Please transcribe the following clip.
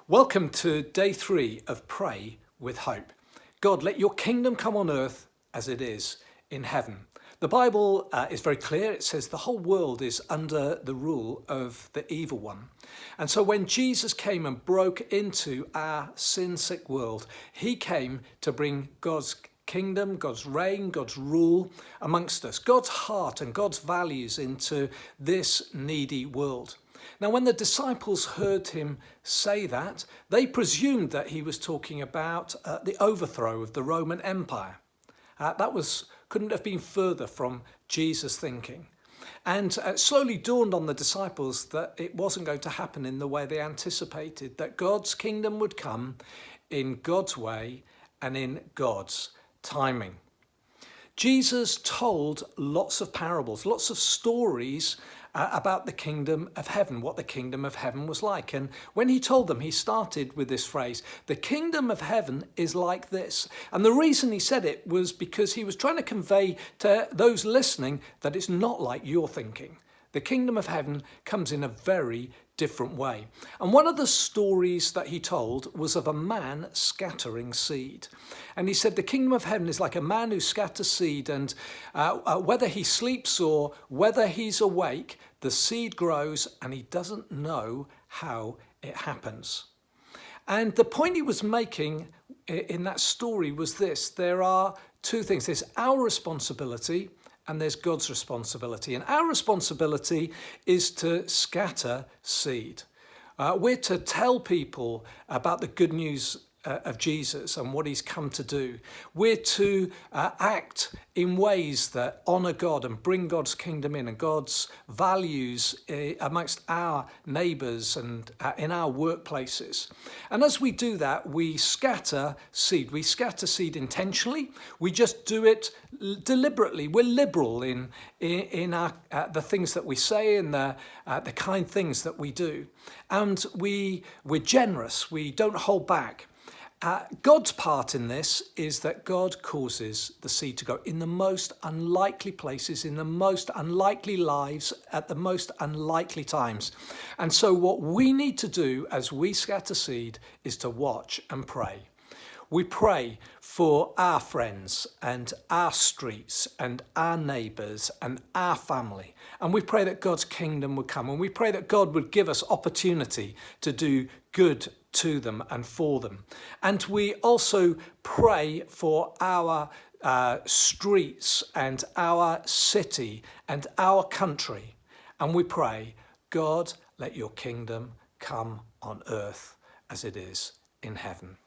Welcome to day 3 of Pray with Hope. God, let your kingdom come on earth as it is in heaven. The Bible is very clear. It says the whole world is under the rule of the evil one. And so when Jesus came and broke into our sin-sick world, he came to bring God's kingdom, God's reign, God's rule amongst us, God's heart and God's values into this needy world. Now, when the disciples heard him say that, they presumed that he was talking about the overthrow of the Roman Empire. Couldn't have been further from Jesus' thinking. And it slowly dawned on the disciples that it wasn't going to happen in the way they anticipated, that God's kingdom would come in God's way and in God's timing. Jesus told lots of parables, lots of stories about the kingdom of heaven, what the kingdom of heaven was like. And when he told them, he started with this phrase, the kingdom of heaven is like this. And the reason he said it was because he was trying to convey to those listening that it's not like you're thinking. The kingdom of heaven comes in a very different way. And one of the stories that he told was of a man scattering seed. And he said the kingdom of heaven is like a man who scatters seed, and whether he sleeps or whether he's awake, the seed grows and he doesn't know how it happens. And the point he was making in that story was this: there are two things. There's our responsibility and there's God's responsibility. And our responsibility is to scatter seed. We're to tell people about the good news of Jesus and what he's come to do. We're to act in ways that honour God and bring God's kingdom in and God's values amongst our neighbours and in our workplaces. And as we do that, we scatter seed. We scatter seed intentionally. We just do it deliberately. We're liberal in our the things that we say and the kind things that we do. And we're generous. We don't hold back. God's part in this is that God causes the seed to go in the most unlikely places, in the most unlikely lives, at the most unlikely times. And so what we need to do as we scatter seed is to watch and pray. We pray for our friends and our streets and our neighbours and our family. And we pray that God's kingdom would come. And we pray that God would give us opportunity to do good to them and for them. And we also pray for our streets and our city and our country. And we pray, God, let your kingdom come on earth as it is in heaven.